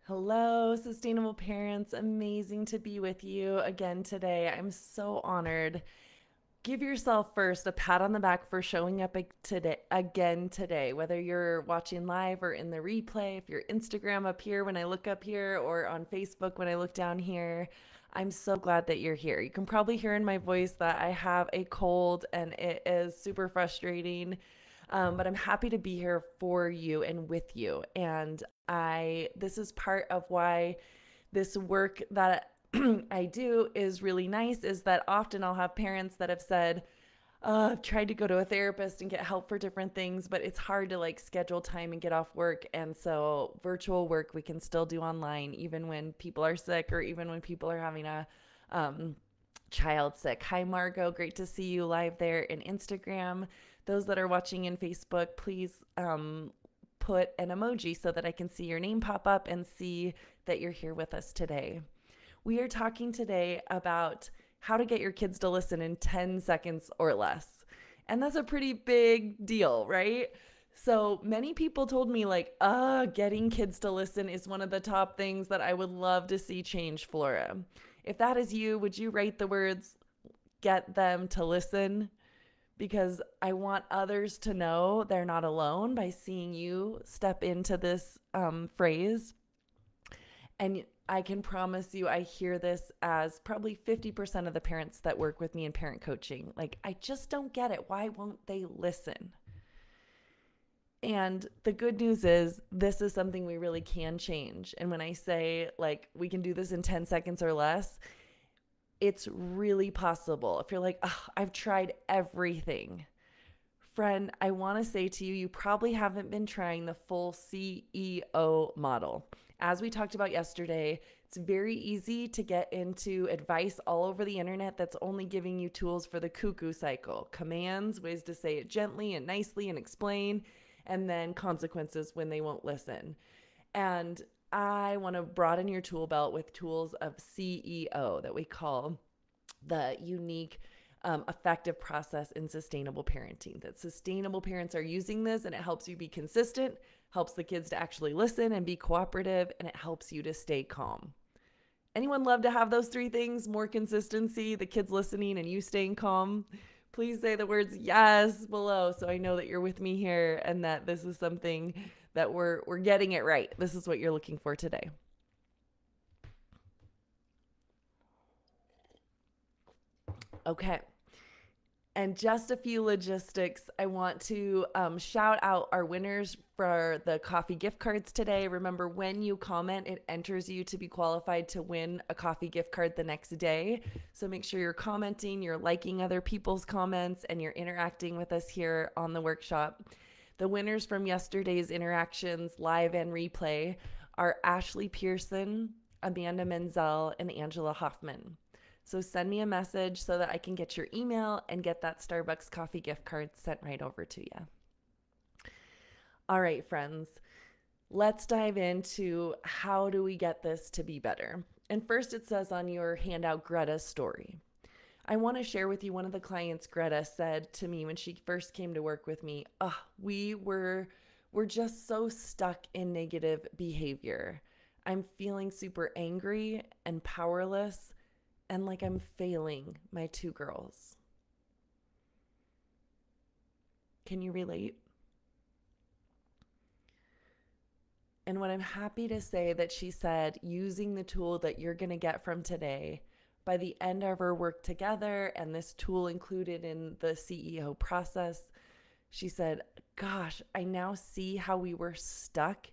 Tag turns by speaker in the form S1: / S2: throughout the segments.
S1: Hello, sustainable parents. Amazing to be with you again today. I'm so honored. Give yourself first a pat on the back for showing up today, whether you're watching live or in the replay, if you're Instagram up here when I look up here or on Facebook when I look down here. I'm so glad that you're here. You can probably hear in my voice that I have a cold and it is super frustrating. But I'm happy to be here for you and with you. And this is part of why this work that I do is really nice is that often I'll have parents that have said, I've tried to go to a therapist and get help for different things, but it's hard to like schedule time and get off work. And so virtual work we can still do online, even when people are sick or even when people are having a um, child sick. Hi, Margot. Great to see you live there in Instagram. Those that are watching in Facebook, please put an emoji so that I can see your name pop up and see that you're here with us today. We are talking today about how to get your kids to listen in 10 seconds or less. And that's a pretty big deal, right? So many people told me, like, getting kids to listen is one of the top things that I would love to see change, Flora. If that is you, would you write the words, get them to listen? Because I want others to know they're not alone by seeing you step into this phrase. And I can promise you, I hear this as probably 50% of the parents that work with me in parent coaching. Like, I just don't get it. Why won't they listen? And the good news is this is something we really can change. And when I say like we can do this in 10 seconds or less, it's really possible. If you're like, oh, I've tried everything. Friend, I want to say to you, you probably haven't been trying the full CEO model. As we talked about yesterday, it's very easy to get into advice all over the internet that's only giving you tools for the cuckoo cycle, commands, ways to say it gently and nicely and explain, and then consequences when they won't listen. And I want to broaden your tool belt with tools of CEO that we call the unique, effective process in sustainable parenting. That sustainable parents are using this and it helps you be consistent, helps the kids to actually listen and be cooperative, and it helps you to stay calm. Anyone love to have those three things? More consistency, the kids listening, and you staying calm? Please say the words yes below so I know that you're with me here and that this is something that we're getting it right. This is what you're looking for today. Okay. And just a few logistics. I want to shout out our winners for the coffee gift cards today. Remember, when you comment, it enters you to be qualified to win a coffee gift card the next day. So make sure you're commenting, you're liking other people's comments, and you're interacting with us here on the workshop. The winners from yesterday's interactions, live and replay, are Ashley Pearson, Amanda Menzel, and Angela Hoffman. So send me a message so that I can get your email and get that Starbucks coffee gift card sent right over to you. All right, friends, let's dive into how do we get this to be better. And first, it says on your handout, Greta's story. I want to share with you one of the clients Greta said to me when she first came to work with me. We're just so stuck in negative behavior. I'm feeling super angry and powerless and like I'm failing my two girls. Can you relate? And what I'm happy to say that she said, using the tool that you're going to get from today, by the end of our work together and this tool included in the CEO process, she said, gosh, I now see how we were stuck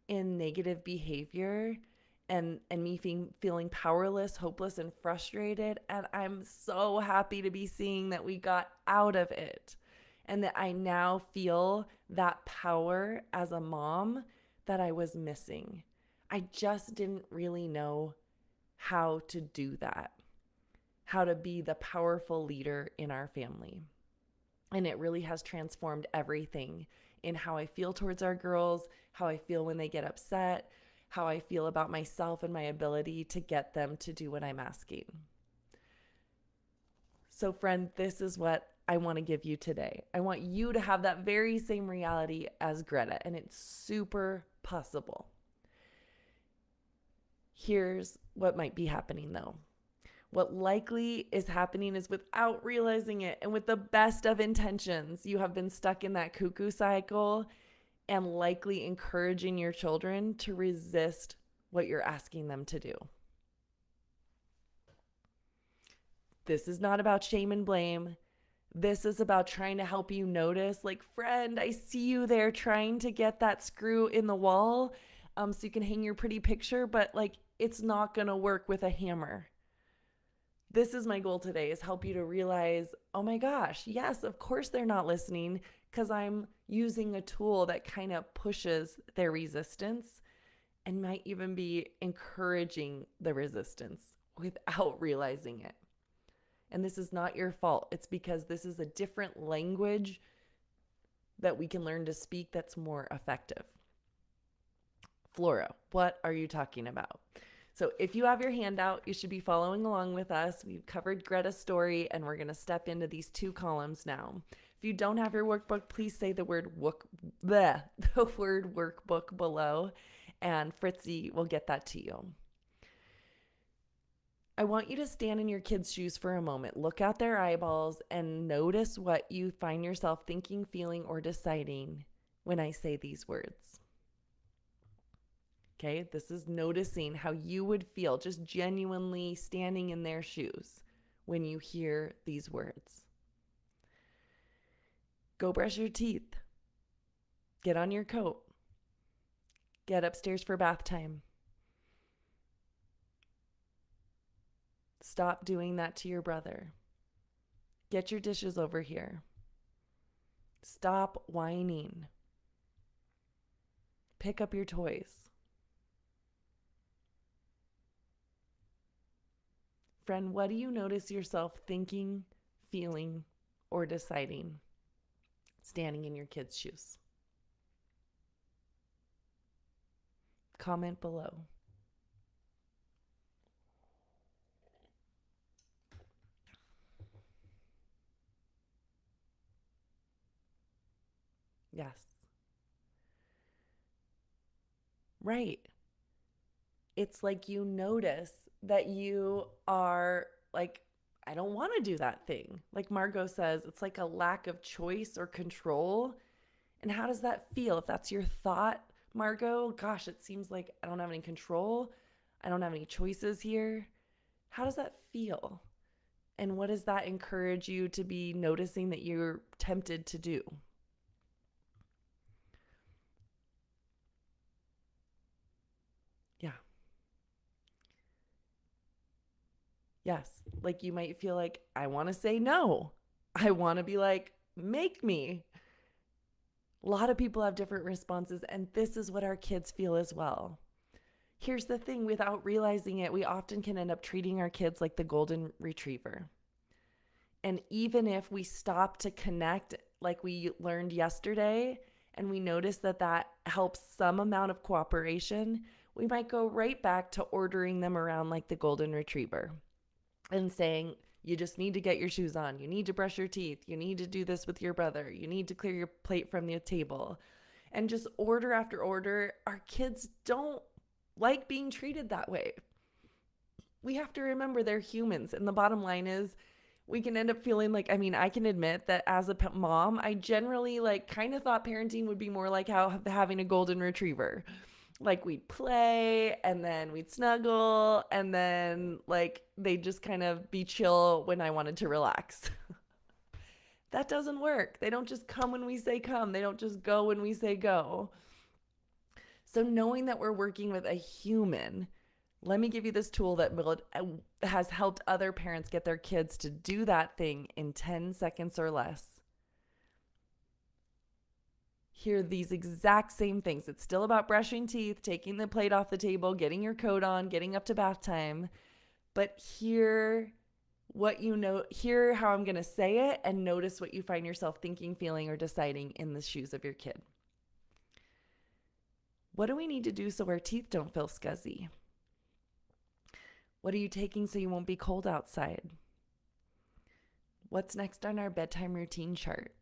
S1: in negative behavior and me feeling powerless, hopeless, and frustrated. And I'm so happy to be seeing that we got out of it and that I now feel that power as a mom that I was missing. I just didn't really know how to do that, how to be the powerful leader in our family. And it really has transformed everything in how I feel towards our girls, how I feel when they get upset, how I feel about myself and my ability to get them to do what I'm asking. So, friend, this is what I want to give you today. I want you to have that very same reality as Greta, and it's super possible. Here's what might be happening though. What likely is happening is without realizing it and with the best of intentions, you have been stuck in that cuckoo cycle and likely encouraging your children to resist what you're asking them to do. This is not about shame and blame. This is about trying to help you notice, like, friend, I see you there trying to get that screw in the wall so you can hang your pretty picture, but like, it's not going to work with a hammer. This is my goal today, is help you to realize, oh my gosh, yes, of course they're not listening because I'm using a tool that kind of pushes their resistance and might even be encouraging the resistance without realizing it. And this is not your fault. It's because this is a different language that we can learn to speak that's more effective. Flora, what are you talking about? So if you have your handout, you should be following along with us. We've covered Greta's story, and we're going to step into these two columns now. If you don't have your workbook, please say the word workbook below, and Fritzy will get that to you. I want you to stand in your kids' shoes for a moment. Look out their eyeballs and notice what you find yourself thinking, feeling, or deciding when I say these words. Okay, this is noticing how you would feel, just genuinely standing in their shoes when you hear these words. Go brush your teeth. Get on your coat. Get upstairs for bath time. Stop doing that to your brother. Get your dishes over here. Stop whining. Pick up your toys. Friend, what do you notice yourself thinking, feeling, or deciding standing in your kids' shoes? Comment below. Yes. Right. It's like you notice that you are like, I don't want to do that thing. Like Margot says, it's like a lack of choice or control. And how does that feel? If that's your thought, Margot, gosh, it seems like I don't have any control. I don't have any choices here. How does that feel? And what does that encourage you to be noticing that you're tempted to do? Yeah. Yes. Like you might feel like, I want to say no. I want to be like, make me. A lot of people have different responses, and this is what our kids feel as well. Here's the thing, without realizing it, we often can end up treating our kids like the golden retriever. And even if we stop to connect, like we learned yesterday, and we notice that that helps some amount of cooperation, we might go right back to ordering them around like the golden retriever and saying, you just need to get your shoes on. You need to brush your teeth. You need to do this with your brother. You need to clear your plate from the table. And just order after order. Our kids don't like being treated that way. We have to remember they're humans. And the bottom line is we can end up feeling like, I mean, I can admit that as a mom, I generally like kind of thought parenting would be more like how having a golden retriever. Like we'd play and then we'd snuggle and then like they'd just kind of be chill when I wanted to relax. That doesn't work. They don't just come when we say come. They don't just go when we say go. So knowing that we're working with a human, let me give you this tool that has helped other parents get their kids to do that thing in 10 seconds or less. Hear these exact same things. It's still about brushing teeth, taking the plate off the table, getting your coat on, getting up to bath time. But hear what you know, hear how I'm going to say it, and notice what you find yourself thinking, feeling, or deciding in the shoes of your kid. What do we need to do so our teeth don't feel scuzzy? What are you taking so you won't be cold outside? What's next on our bedtime routine chart?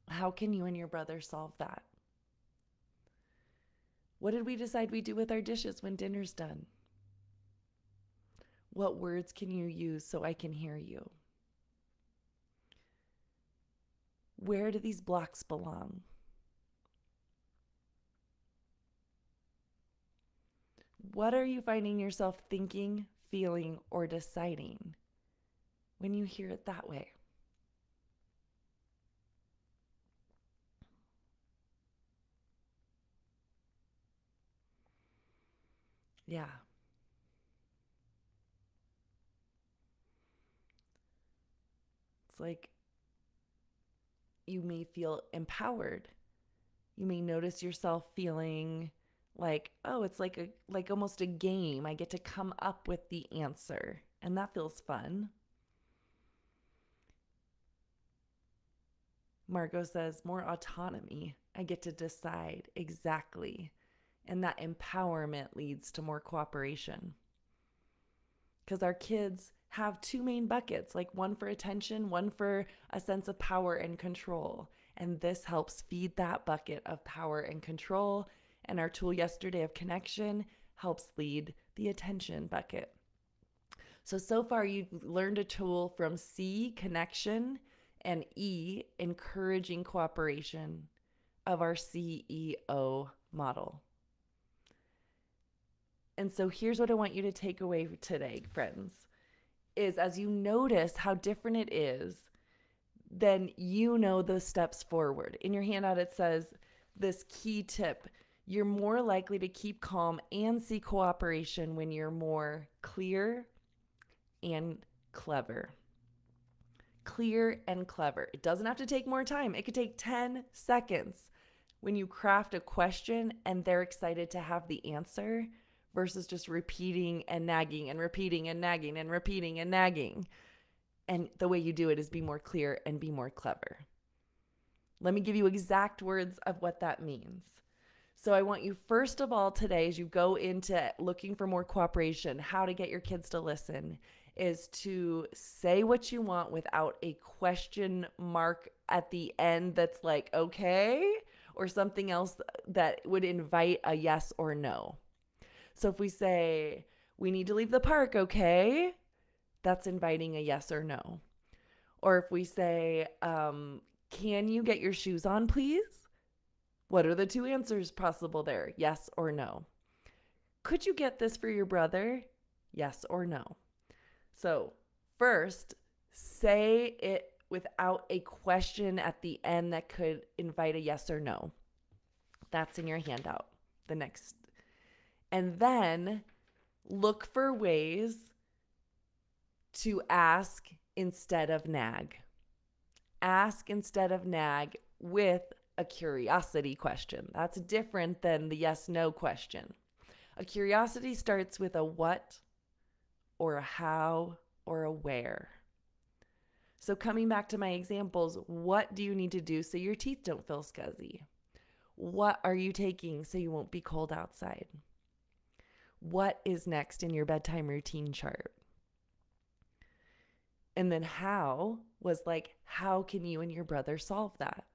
S1: How can you and your brother solve that? What did we decide we do with our dishes when dinner's done? What words can you use so I can hear you? Where do these blocks belong? What are you finding yourself thinking, feeling, or deciding when you hear it that way? Yeah. It's like you may feel empowered. You may notice yourself feeling like, oh, it's like almost a game. I get to come up with the answer, and that feels fun. Margot says, more autonomy. I get to decide exactly. And that empowerment leads to more cooperation. Because our kids have two main buckets, like one for attention, one for a sense of power and control. And this helps feed that bucket of power and control. And our tool yesterday of connection helps lead the attention bucket. So far you've learned a tool from C, connection, and E, encouraging cooperation of our CEO model. And so here's what I want you to take away today, friends, is as you notice how different it is, then you know the steps forward. In your handout, it says this key tip: you're more likely to keep calm and see cooperation when you're more clear and clever. Clear and clever. It doesn't have to take more time. It could take 10 seconds when you craft a question and they're excited to have the answer versus just repeating and nagging and repeating and nagging and repeating and nagging. And the way you do it is be more clear and be more clever. Let me give you exact words of what that means. So I want you, first of all, today, as you go into looking for more cooperation, how to get your kids to listen, is to say what you want without a question mark at the end that's like, okay, or something else that would invite a yes or no. So if we say, we need to leave the park, okay, that's inviting a yes or no. Or if we say, can you get your shoes on, please? What are the two answers possible there? Yes or no. Could you get this for your brother? Yes or no. So first, say it without a question at the end that could invite a yes or no. That's in your handout. The next. And then look for ways to ask instead of nag. Ask instead of nag with a curiosity question. That's different than the yes/no question. A curiosity starts with a what or a how or a where. So coming back to my examples, what do you need to do so your teeth don't feel scuzzy? What are you taking so you won't be cold outside? What is next in your bedtime routine chart? And then how was like, how can you and your brother solve that?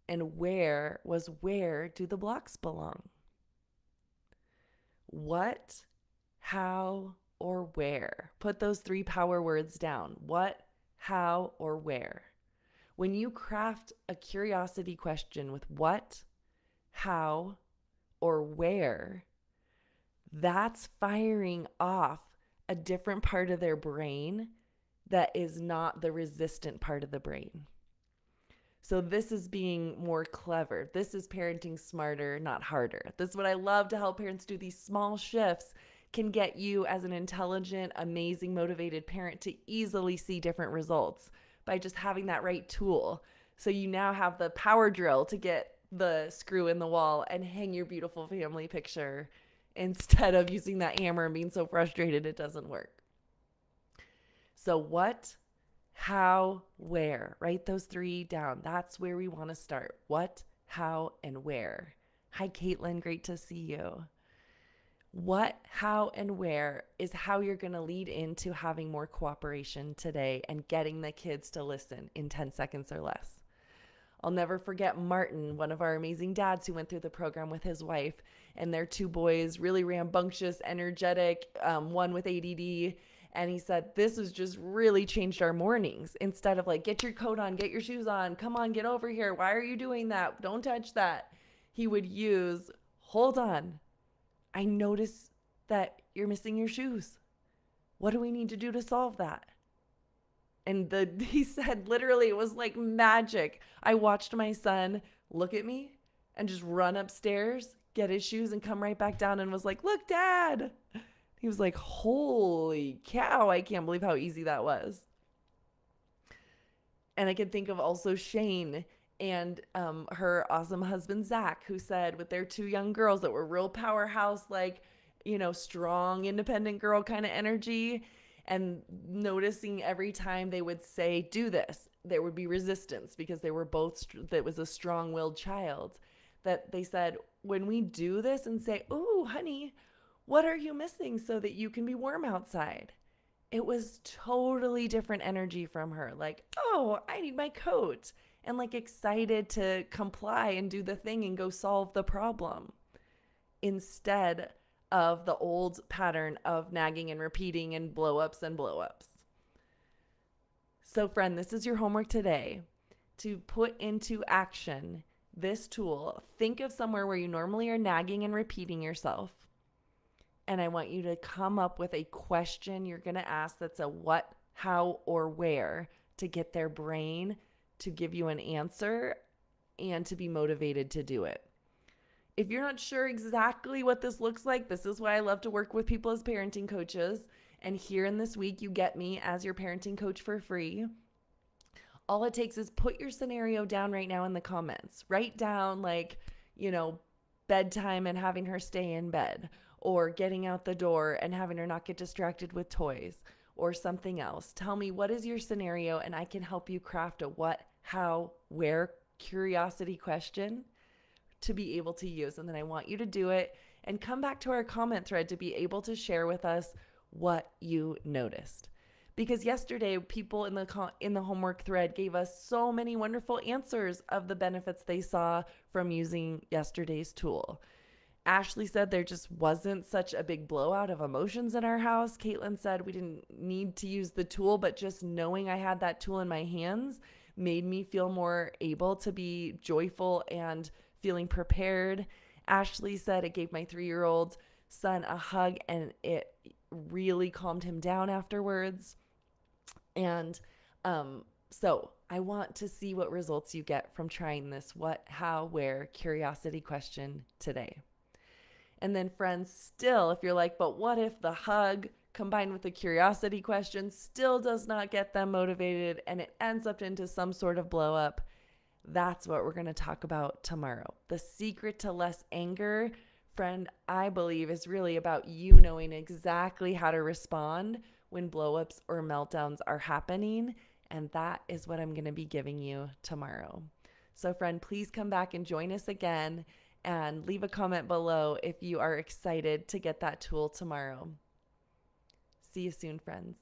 S1: And where was, where do the blocks belong? What, how, or where? Put those three power words down. What, how, or where? When you craft a curiosity question with what, how, or where, that's firing off a different part of their brain that is not the resistant part of the brain. So this is being more clever. This is parenting smarter, not harder. This is what I love to help parents do. These small shifts can get you as an intelligent, amazing, motivated parent to easily see different results by just having that right tool. So you now have the power drill to get the screw in the wall and hang your beautiful family picture instead of using that hammer and being so frustrated it doesn't work. So what, how, where? Write those three down. That's where we want to start. What, how, and where. Hi, Caitlin. Great to see you. What, how, and where is how you're going to lead into having more cooperation today and getting the kids to listen in 10 seconds or less. I'll never forget Martin, one of our amazing dads who went through the program with his wife and their two boys, really rambunctious, energetic, one with ADD. And he said, this has just really changed our mornings. Instead of like, get your coat on, get your shoes on, come on, get over here. Why are you doing that? Don't touch that. He would use, hold on. I notice that you're missing your shoes. What do we need to do to solve that? And he said, literally, it was like magic. I watched my son look at me and just run upstairs, get his shoes, and come right back down and was like, look, Dad. He was like, holy cow, I can't believe how easy that was. And I can think of also Shane and her awesome husband, Zach, who said with their two young girls that were real powerhouse, like, you know, strong, independent girl kind of energy, and noticing every time they would say, do this, there would be resistance because they were both, that was a strong-willed child, that they said, when we do this and say, ooh, honey, what are you missing so that you can be warm outside? It was totally different energy from her. Like, oh, I need my coat. And like excited to comply and do the thing and go solve the problem. Instead of the old pattern of nagging and repeating and blow-ups and blow-ups. So friend, this is your homework today to put into action this tool. Think of somewhere where you normally are nagging and repeating yourself. And I want you to come up with a question you're going to ask that's a what, how, or where to get their brain to give you an answer and to be motivated to do it. If you're not sure exactly what this looks like, this is why I love to work with people as parenting coaches. And here in this week, you get me as your parenting coach for free. All it takes is put your scenario down right now in the comments. Write down like, you know, bedtime and having her stay in bed, or getting out the door and having her not get distracted with toys, or something else. Tell me, what is your scenario, and I can help you craft a what, how, where curiosity question to be able to use. And then I want you to do it and come back to our comment thread to be able to share with us what you noticed. Because yesterday, people in the homework thread gave us so many wonderful answers of the benefits they saw from using yesterday's tool. Ashley said there just wasn't such a big blowout of emotions in our house. Caitlin said we didn't need to use the tool, but just knowing I had that tool in my hands made me feel more able to be joyful and feeling prepared. Ashley said it gave my 3-year-old son a hug and it really calmed him down afterwards. And so I want to see what results you get from trying this what, how, where curiosity question today. And then friends, still, if you're like, but what if the hug combined with the curiosity question still does not get them motivated and it ends up into some sort of blow up? That's what we're going to talk about tomorrow. The secret to less anger, friend, I believe is really about you knowing exactly how to respond when blow-ups or meltdowns are happening. And that is what I'm going to be giving you tomorrow. So friend, please come back and join us again and leave a comment below if you are excited to get that tool tomorrow. See you soon, friends.